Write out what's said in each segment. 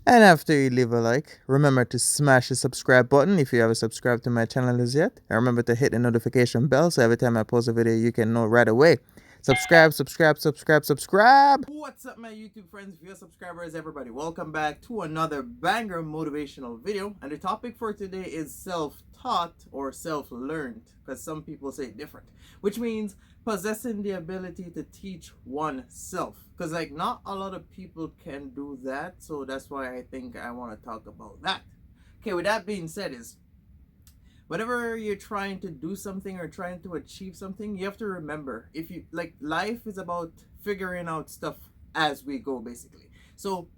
And after you leave a like, remember to smash the subscribe button if you haven't subscribed to my channel as yet. And remember to hit the notification bell so every time I post a video, you can know right away. Subscribe, subscribe, subscribe, subscribe. What's up, my YouTube friends, viewers, subscribers, everybody? Welcome back to another banger motivational video. And the topic for today is self-taught or self-learned, because some people say it different, which means possessing the ability to teach oneself, because like not a lot of people can do that. So that's why I think I want to talk about that. Okay, with that being said, is whenever you're trying to do something or trying to achieve something, you have to remember, if you like, life is about figuring out stuff as we go, basically. So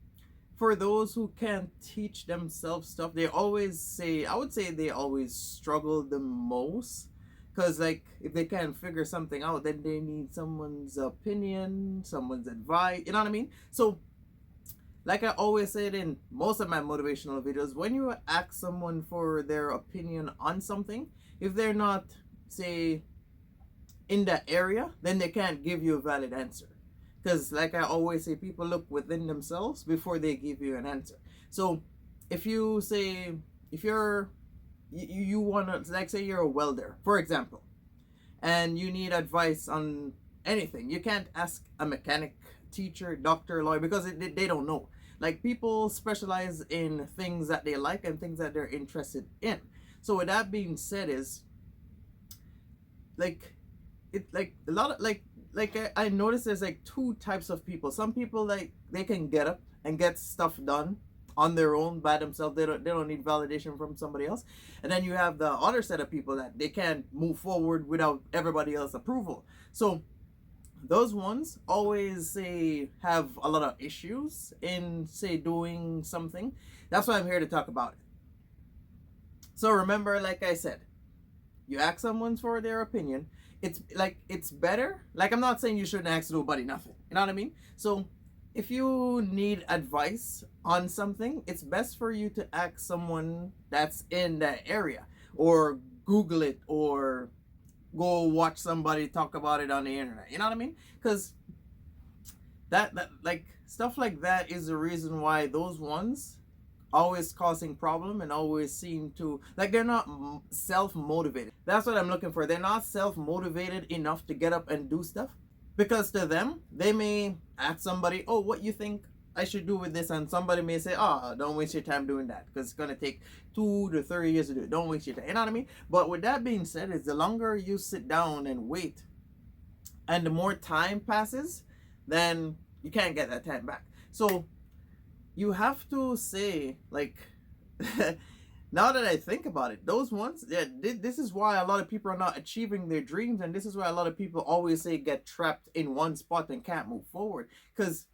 for those who can't teach themselves stuff, they always say, I would say they always struggle the most, because like if they can't figure something out, then they need someone's opinion, someone's advice, you know what I mean? So like I always said in most of my motivational videos, when you ask someone for their opinion on something, if they're not, say, in that area, then they can't give you a valid answer. Because like I always say, people look within themselves before they give you an answer. So if you say, if you want to, like say you're a welder, for example, and you need advice on anything, you can't ask a mechanic, teacher, doctor, lawyer, because they don't know. Like, people specialize in things that they like and things that they're interested in. So with that being said, is like, it like a lot of I noticed there's like two types of people. Some people, like, they can get up and get stuff done on their own by themselves. They don't need validation from somebody else. And then you have the other set of people that they can't move forward without everybody else approval. So those ones always say have a lot of issues in, say, doing something. That's why I'm here to talk about it. So remember, like I said, you ask someone for their opinion. It's like, it's better, like, I'm not saying you shouldn't ask nobody nothing, you know what I mean? So if you need advice on something, it's best for you to ask someone that's in that area, or Google it, or go watch somebody talk about it on the internet, you know what I mean? Because that like stuff like that is the reason why those ones always causing problem and always seem to, like, they're not self-motivated. That's what I'm looking for. They're not self-motivated enough to get up and do stuff, because to them, they may ask somebody, oh, what you think I should do with this, and somebody may say, oh, don't waste your time doing that, because it's going to take 2 to 3 years to do it. Don't waste your time, you know what I mean? But with that being said, is the longer you sit down and wait, and the more time passes, then you can't get that time back. So you have to say, like, now that I think about it, those ones, yeah, this is why a lot of people are not achieving their dreams, and this is why a lot of people always say get trapped in one spot and can't move forward, because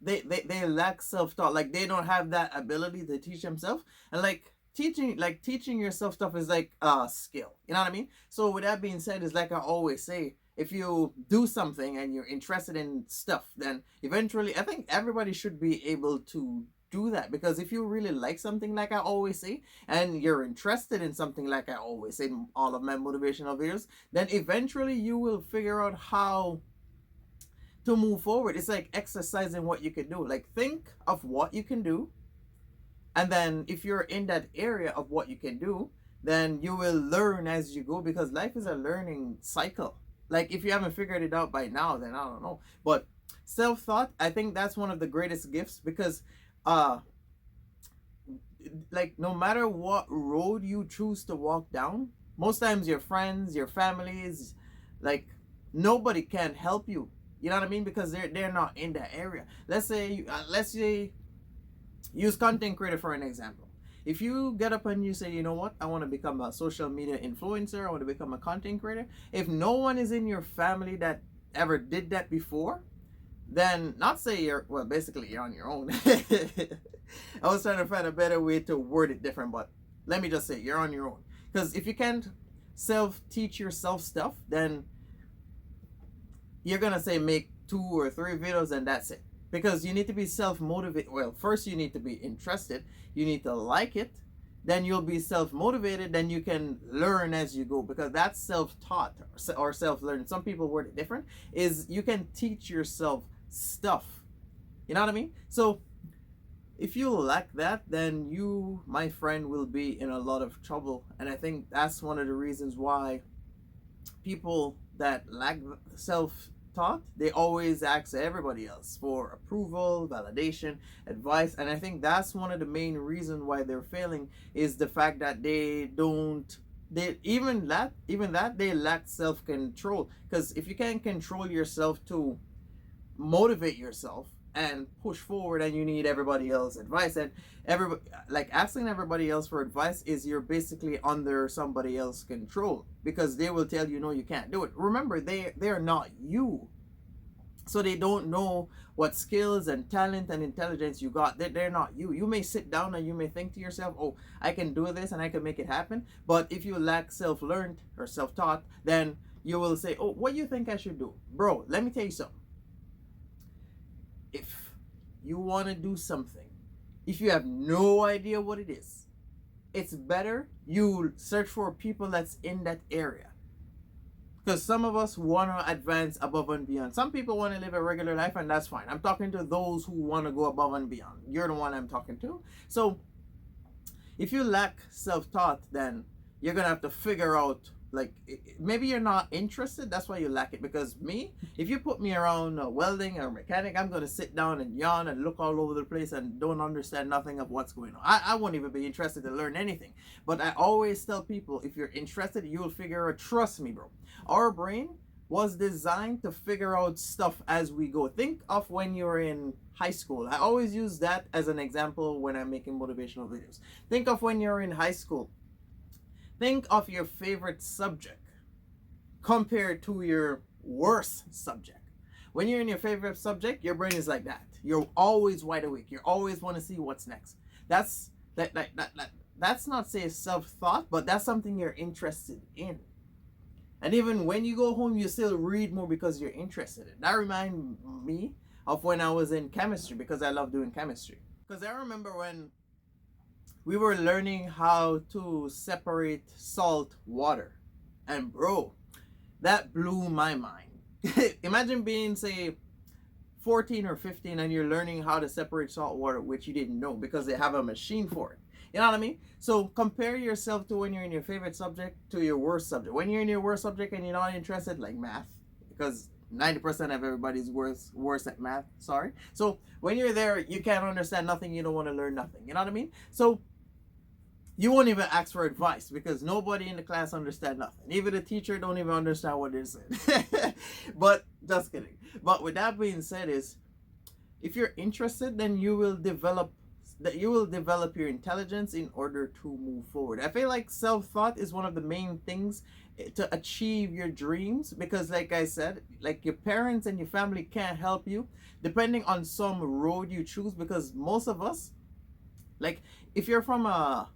they lack self-taught. Like, they don't have that ability to teach themselves. And like teaching yourself stuff is like a skill, you know what I mean? So with that being said, is like I always say, if you do something and you're interested in stuff, then eventually I think everybody should be able to do that. Because if you really like something, like I always say, and you're interested in something, like I always say in all of my motivational videos, then eventually you will figure out how to move forward. It's like exercising what you can do. Like, think of what you can do, and then if you're in that area of what you can do, then you will learn as you go, because life is a learning cycle. Like, if you haven't figured it out by now, then I don't know. But self-thought, I think that's one of the greatest gifts, because like, no matter what road you choose to walk down, most times your friends, your families, like, nobody can help you, you know what I mean? Because they're not in that area. Let's say use content creator for an example. If you get up and you say, you know what, I want to become a social media influencer, I want to become a content creator, if no one is in your family that ever did that before, then not say you're, well, basically you're on your own. I was trying to find a better way to word it different, but let me just say you're on your own. Because if you can't self-teach yourself stuff, then you're gonna say make 2 or 3 videos and that's it. Because you need to be self-motivated. Well, first you need to be interested, you need to like it, then you'll be self-motivated, then you can learn as you go, because that's self-taught or self-learned. Some people word it different, is you can teach yourself stuff, you know what I mean? So If you lack that, then you, my friend, will be in a lot of trouble. And I think that's one of the reasons why people that lack self taught, they always ask everybody else for approval, validation, advice. And I think that's one of the main reasons why they're failing, is the fact that they don't, they even that they lack self-control. Because if you can't control yourself to motivate yourself and push forward, and you need everybody else's advice, and everybody, like, asking everybody else for advice is, you're basically under somebody else's control, because they will tell you no, you can't do it. Remember, they're not you, so they don't know what skills and talent and intelligence you got. They're not you. You may sit down and you may think to yourself, oh, I can do this and I can make it happen. But if you lack self-learned or self-taught, then you will say, oh, what do you think I should do? Bro, let me tell you something. If you want to do something, if you have no idea what it is, it's better you search for people that's in that area. Because some of us want to advance above and beyond. Some people want to live a regular life, and that's fine. I'm talking to those who want to go above and beyond. You're the one I'm talking to. So if you lack self-taught, then you're going to have to figure out, like, maybe you're not interested, that's why you lack it. Because me, if you put me around welding or mechanic, I'm going to sit down and yawn and look all over the place and don't understand nothing of what's going on. I won't even be interested to learn anything. But I always tell people, if you're interested, you'll figure it. Trust me, bro. Our brain was designed to figure out stuff as we go. Think of when you're in high school. I always use that as an example when I'm making motivational videos. Think of when you're in high school. Think of your favorite subject compared to your worst subject. When you're in your favorite subject, your brain is like that. You're always wide awake. You always want to see what's next. That's that's not, say, self-thought, but that's something you're interested in. And even when you go home, you still read more because you're interested in. That reminds me of when I was in chemistry, because I love doing chemistry. Because I remember when we were learning how to separate salt water. And bro, that blew my mind. Imagine being, say, 14 or 15 and you're learning how to separate salt water, which you didn't know because they have a machine for it. You know what I mean? So compare yourself to when you're in your favorite subject to your worst subject. When you're in your worst subject and you're not interested, like math, because 90% of everybody's worse at math, sorry. So when you're there, you can't understand nothing, you don't want to learn nothing. You know what I mean? So you won't even ask for advice because nobody in the class understands nothing. Even the teacher don't even understand what they're saying. But just kidding. But with that being said, is if you're interested, then you will develop your intelligence in order to move forward. I feel like self-thought is one of the main things to achieve your dreams, because like I said, like, your parents and your family can't help you depending on some road you choose. Because most of us, like, if you're from a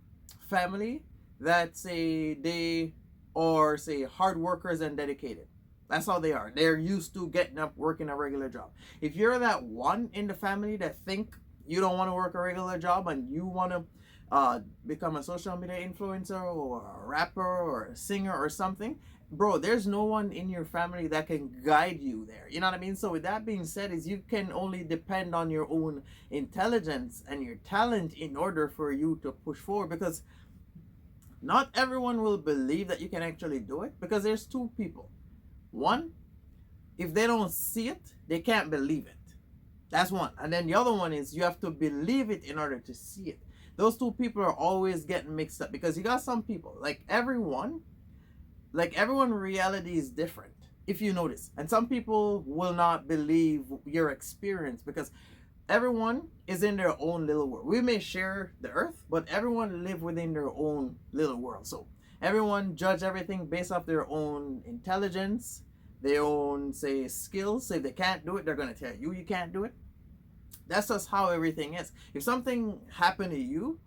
family that, say, they are, say, hard workers and dedicated, that's how they are. They're used to getting up, working a regular job. If you're that one in the family that think you don't want to work a regular job and you want to become a social media influencer or a rapper or a singer or something, bro, there's no one in your family that can guide you there. You know what I mean? So with that being said, is you can only depend on your own intelligence and your talent in order for you to push forward, because not everyone will believe that you can actually do it, because there's two people. One, if they don't see it, they can't believe it. That's one. And then the other one is you have to believe it in order to see it. Those two people are always getting mixed up, because you got some people, like everyone reality is different, if you notice. And some people will not believe your experience, because everyone is in their own little world. We may share the earth, but everyone live within their own little world. So everyone judge everything based off their own intelligence, their own, say, skills. So if they can't do it, they're going to tell you can't do it. That's just how everything is. If something happened to you,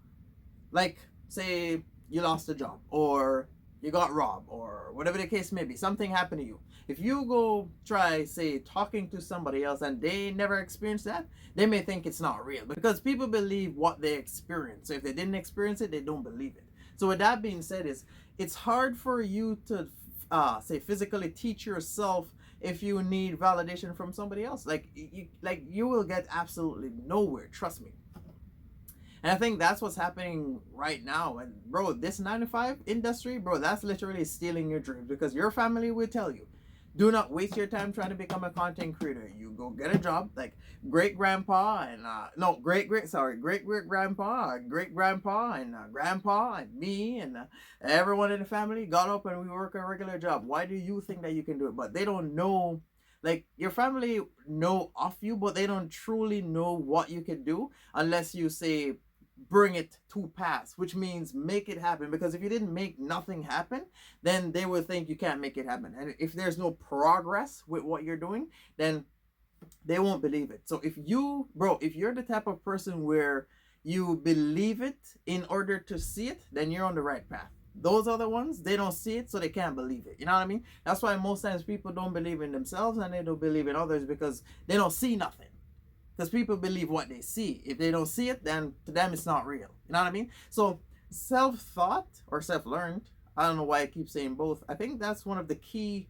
like, say, you lost a job, or you got robbed, or whatever the case may be, something happened to you. If you go try, say, talking to somebody else and they never experienced that, they may think it's not real, because people believe what they experience. So if they didn't experience it, they don't believe it. So with that being said, it's hard for you to say, physically teach yourself if you need validation from somebody else. Like you will get absolutely nowhere, trust me. And I think that's what's happening right now. And bro, this 9 to 5 industry, bro, that's literally stealing your dreams, because your family will tell you, do not waste your time trying to become a content creator. You go get a job. Like great grandpa and no great great grandpa, great grandpa and grandpa and me and everyone in the family got up and we work a regular job. Why do you think that you can do it? But they don't know. Like your family know of you, but they don't truly know what you can do unless you say bring it to pass, which means make it happen. Because if you didn't make nothing happen, then they will think you can't make it happen. And if there's no progress with what you're doing, then they won't believe it. So if you, bro, if you're the type of person where you believe it in order to see it, then you're on the right path. Those other ones, they don't see it, so they can't believe it. You know what I mean? That's why most times people don't believe in themselves and they don't believe in others, because they don't see nothing. Because people believe what they see. If they don't see it, then to them it's not real. You know what I mean? So self-thought or self-learned, I don't know why I keep saying both. I think that's one of the key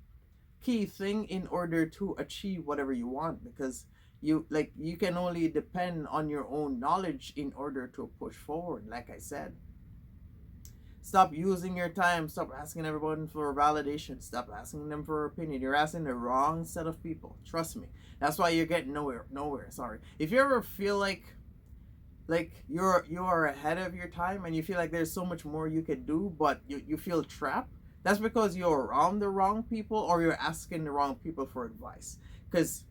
thing in order to achieve whatever you want, because you can only depend on your own knowledge in order to push forward. Like I said, stop using your time. Stop asking everyone for validation. Stop asking them for opinion. You're asking the wrong set of people. Trust me. That's why you're getting nowhere. Sorry. If you ever feel like you're ahead of your time and you feel like there's so much more you could do, but you feel trapped, that's because you're around the wrong people or you're asking the wrong people for advice. Because,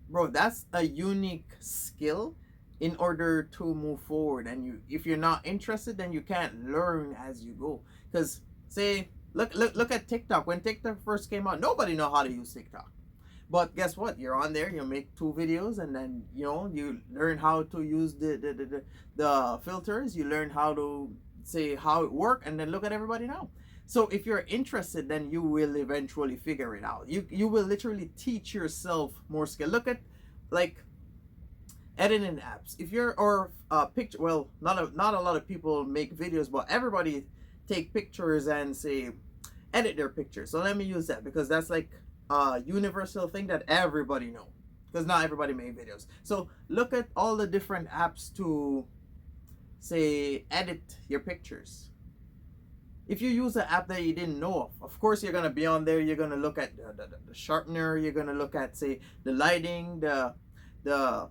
bro, that's a unique skill in order to move forward. And if you're not interested, then you can't learn as you go. Because say look at TikTok. When TikTok first came out, nobody know how to use TikTok. But guess what? You're on there, you make 2 videos, and then you learn how to use the filters. You learn how to say how it works, and then look at everybody now. So if you're interested, then you will eventually figure it out. You will literally teach yourself more skill. Look at like editing apps. If you're or picture, well, not a lot of people make videos, but everybody take pictures and say edit their pictures. So let me use that, because that's like a universal thing that everybody know, because not everybody make videos. So look at all the different apps to say edit your pictures. If you use an app that you didn't know of course you're gonna be on there. You're gonna look at the sharpener. You're gonna look at say the lighting, the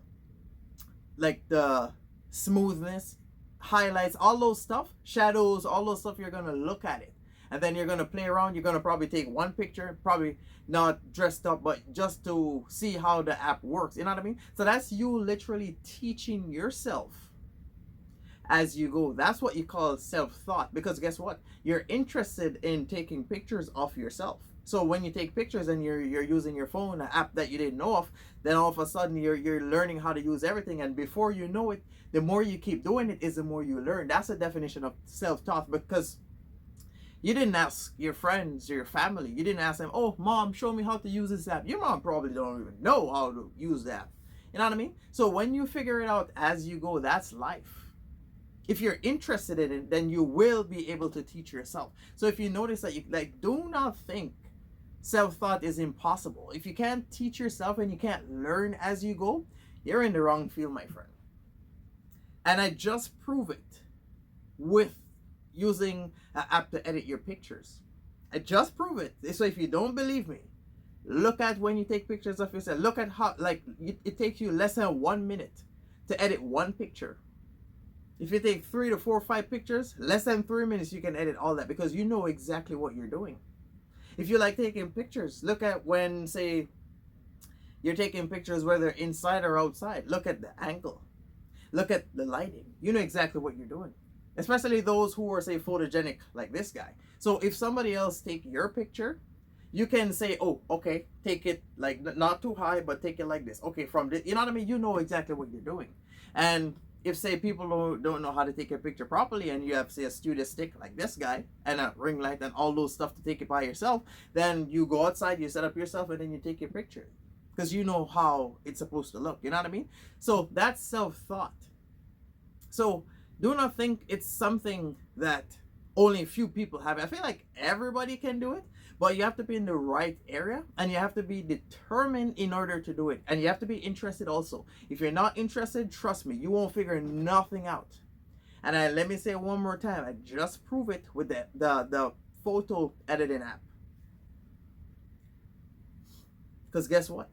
like the smoothness, highlights, all those stuff, shadows, all those stuff. You're gonna look at it, and then you're gonna play around. You're gonna probably take one picture, probably not dressed up, but just to see how the app works. You know what I mean? So that's you literally teaching yourself as you go. That's what you call self-thought, because guess what? You're interested in taking pictures of yourself. So when you take pictures and you're using your phone, an app that you didn't know of, then all of a sudden you're learning how to use everything, and before you know it, the more you keep doing it is the more you learn. That's the definition of self-taught, because you didn't ask your friends or your family. You didn't ask them, oh mom, show me how to use this app. Your mom probably don't even know how to use that. You know what I mean? So when you figure it out as you go, that's life. If you're interested in it, then you will be able to teach yourself. So if you notice that you do not think self-thought is impossible. If you can't teach yourself and you can't learn as you go, you're in the wrong field, my friend. And I just prove it with using an app to edit your pictures. I just prove it. So if you don't believe me, look at when you take pictures of yourself. Look at how it takes you less than 1 minute to edit one picture. If you take 3 to 4 or 5 pictures, less than 3 minutes, you can edit all that, because you know exactly what you're doing. If you like taking pictures, look at when, say, you're taking pictures whether inside or outside. Look at the angle. Look at the lighting. You know exactly what you're doing. Especially those who are, say, photogenic like this guy. So if somebody else take your picture, you can say, oh, okay, take it like not too high, but take it like this. Okay, from this, you know what I mean? You know exactly what you're doing. And if say people don't know how to take a picture properly, and you have say a studio stick like this guy and a ring light and all those stuff to take it by yourself, then you go outside, you set up yourself, and then you take your picture, because you know how it's supposed to look. You know what I mean? So that's self-thought. So do not think it's something that only a few people have. I feel like everybody can do it, But you have to be in the right area, and you have to be determined in order to do it. And you have to be interested also. If you're not interested, trust me, you won't figure nothing out. And let me say it one more time, I just prove it with the photo editing app. Because guess what?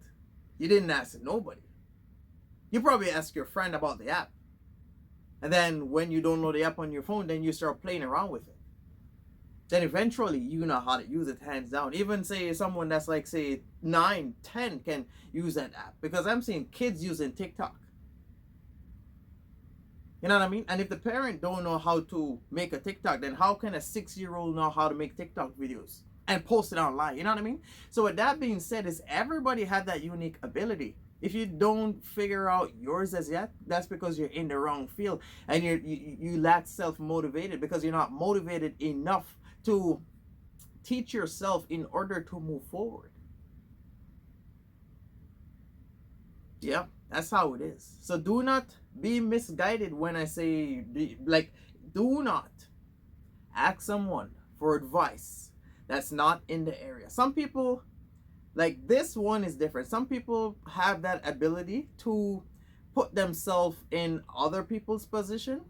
You didn't ask nobody. You probably asked your friend about the app. And then when you download the app on your phone, then you start playing around with it. Then eventually you know how to use it hands down. Even say someone that's like say 9, 10 can use that app. Because I'm seeing kids using TikTok. You know what I mean? And if the parent don't know how to make a TikTok, then how can a 6-year-old know how to make TikTok videos and post it online? You know what I mean? So with that being said, is everybody have that unique ability. If you don't figure out yours as yet, that's because you're in the wrong field, and you lack self-motivated because you're not motivated enough to teach yourself in order to move forward. Yeah, that's how it is. So do not be misguided when I say, like, do not ask someone for advice that's not in the area. Some people, like this one is different. Some people have that ability to put themselves in other people's position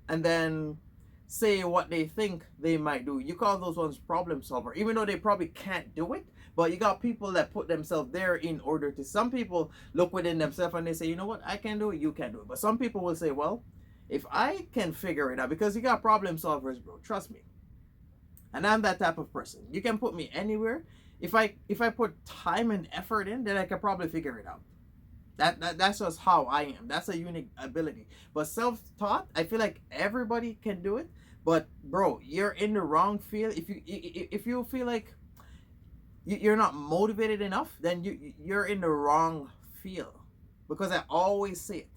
and then say what they think they might do. You call those ones problem solver, even though they probably can't do it. But you got people that put themselves there in order to. Some people look within themselves and they say, you know what, I can do it, you can do it. But some people will say, well, if I can figure it out, because you got problem solvers, bro, trust me. And I'm that type of person. You can put me anywhere. If I put time and effort in, then I can probably figure it out. That's just how I am. That's a unique ability. But self-taught, I feel like everybody can do it. But bro, you're in the wrong field. If you feel like you're not motivated enough, then you're in the wrong field. Because I always say it.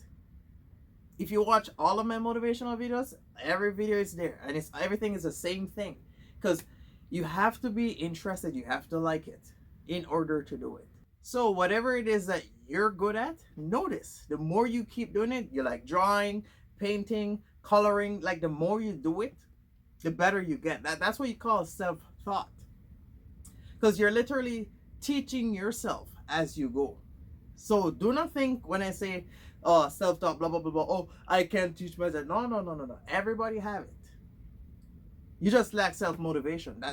If you watch all of my motivational videos, every video is there, and everything is the same thing. Because you have to be interested, you have to like it in order to do it. So whatever it is that you're good at, notice the more you keep doing it, you like drawing, painting, coloring, like the more you do it, the better you get. That's what you call self-taught. Because you're literally teaching yourself as you go. So do not think when I say, oh, self-taught, blah, blah, blah, blah, oh, I can't teach myself. No. Everybody have it. You just lack self-motivation.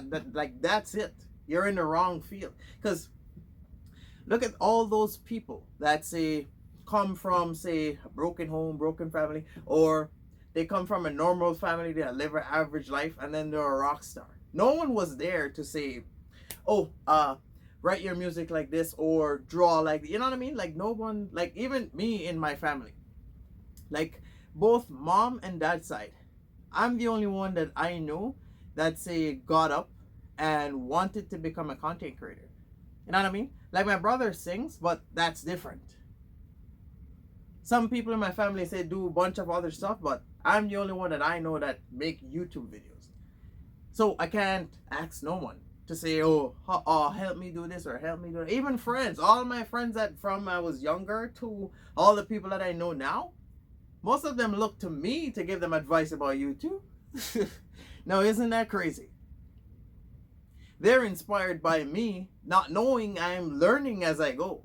That's it. You're in the wrong field. Because look at all those people that say come from, say, a broken home, broken family, or they come from a normal family that live an average life, and then they're a rock star. No one was there to say, oh, write your music like this or draw like, you know what I mean? Like no one, like even me in my family, like both mom and dad side, I'm the only one that I know that say got up and wanted to become a content creator. You know what I mean? Like my brother sings, but that's different. Some people in my family say do a bunch of other stuff, but I'm the only one that I know that make YouTube videos. So I can't ask no one to say, oh, help me do this or help me do that. Even friends, all my friends that from I was younger to all the people that I know now, most of them look to me to give them advice about YouTube. Now, isn't that crazy? They're inspired by me, not knowing I'm learning as I go.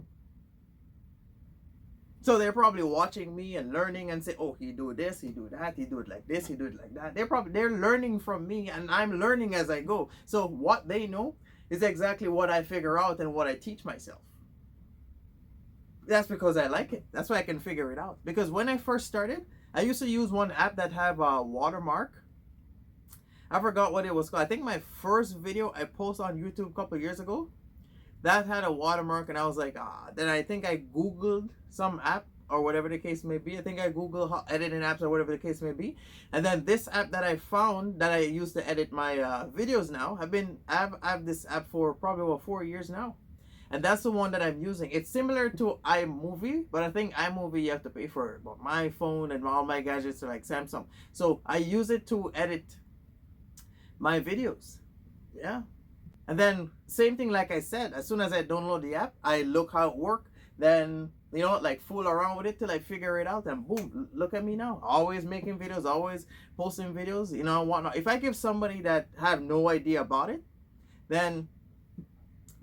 So they're probably watching me and learning and say, oh, he do this, he do that, he do it like this, he do it like that. They're learning from me, and I'm learning as I go. So what they know is exactly what I figure out and what I teach myself. That's because I like it. That's why I can figure it out. Because when I first started, I used to use one app that have a watermark. I forgot what it was called. I think my first video I posted on YouTube a couple of years ago, that had a watermark, and I was like, Then I think I Googled some app or whatever the case may be. I think I Googled how editing apps or whatever the case may be. And then this app that I found that I use to edit my videos now, I've this app for probably about 4 years now. And that's the one that I'm using. It's similar to iMovie, but I think iMovie you have to pay for it. But my phone and all my gadgets are like Samsung. So I use it to edit my videos. Yeah. And then same thing, like I said, as soon as I download the app, I look how it works. Then, you know, like fool around with it till I figure it out, and boom, look at me now. Always making videos, always posting videos, you know, whatnot. If I give somebody that have no idea about it, then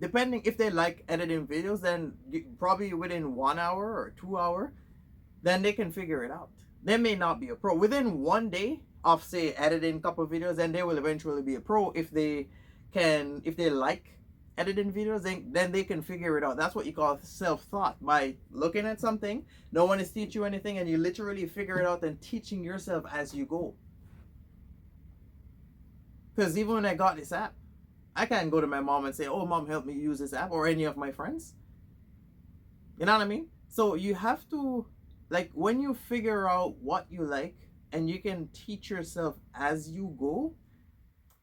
depending if they like editing videos, then probably within 1 hour or 2 hour, then they can figure it out. They may not be a pro within one day of say editing a couple videos, and they will eventually be a pro if they can, if they like editing videos, then they can figure it out. That's what you call self-thought. By looking at something, no one is teaching you anything, and you literally figure it out and teaching yourself as you go. Because even when I got this app, I can't go to my mom and say, oh mom, help me use this app, or any of my friends. You know what I mean? So you have to, like, when you figure out what you like and you can teach yourself as you go,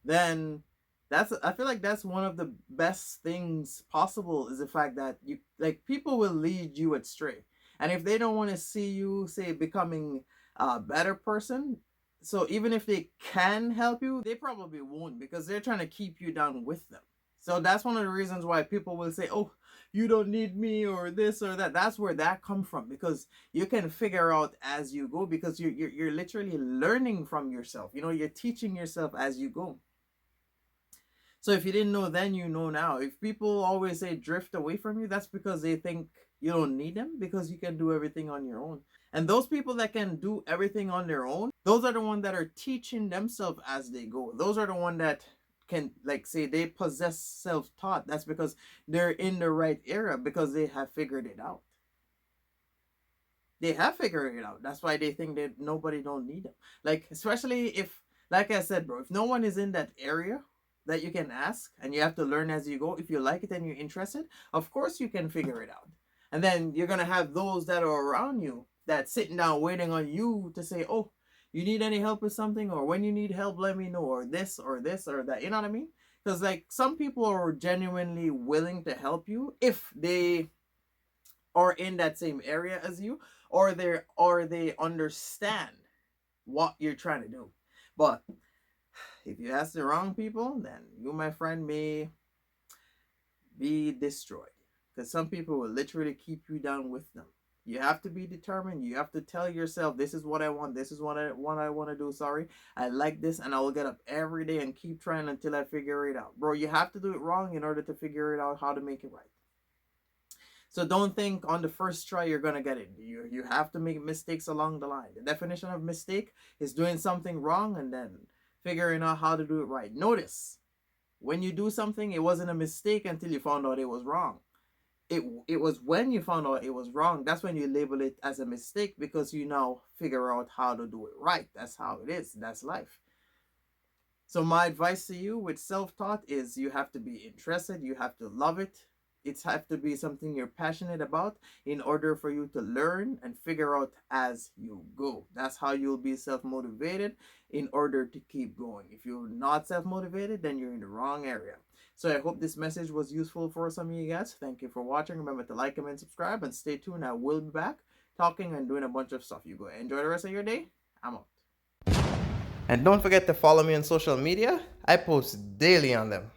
then I feel like that's one of the best things possible, is the fact that you, like, people will lead you astray. And if they don't want to see you, say, becoming a better person, so even if they can help you, they probably won't, because they're trying to keep you down with them. So that's one of the reasons why people will say, oh, you don't need me, or this or that. That's where that come from, because you can figure out as you go, because you're literally learning from yourself. You know, you're teaching yourself as you go. So if you didn't know then, you know now. If people always say drift away from you, that's because they think you don't need them, because you can do everything on your own. And those people that can do everything on their own, those are the ones that are teaching themselves as they go. Those are the ones that can, like, say they possess self-taught. That's because they're in the right area, because they have figured it out. They have figured it out. That's why they think that nobody don't need them. Like, especially if, like I said, bro, if no one is in that area that you can ask, and you have to learn as you go, if you like it and you're interested, of course you can figure it out. And then you're gonna have those that are around you that sitting down waiting on you to say, oh, you need any help with something, or when you need help, let me know, or this or this or that. You know what I mean? Because, like, some people are genuinely willing to help you if they are in that same area as you, or they understand what you're trying to do. But if you ask the wrong people, then you, my friend, may be destroyed. Because some people will literally keep you down with them. You have to be determined. You have to tell yourself, this is what I want. This is what I want to do. Sorry, I like this, and I will get up every day and keep trying until I figure it out. Bro, you have to do it wrong in order to figure it out how to make it right. So don't think on the first try you're going to get it. You have to make mistakes along the line. The definition of mistake is doing something wrong and then figuring out how to do it right. Notice, when you do something, it wasn't a mistake until you found out it was wrong. It was when you found out it was wrong, that's when you label it as a mistake, because you now figure out how to do it right. That's how it is. That's life. So my advice to you with self-taught is, you have to be interested. You have to love it. It has to be something you're passionate about in order for you to learn and figure out as you go. That's how you'll be self-motivated in order to keep going. If you're not self-motivated, then you're in the wrong area. So I hope this message was useful for some of you guys. Thank you for watching. Remember to like, comment, subscribe, and stay tuned. I will be back talking and doing a bunch of stuff. You go enjoy the rest of your day. I'm out. And don't forget to follow me on social media. I post daily on them.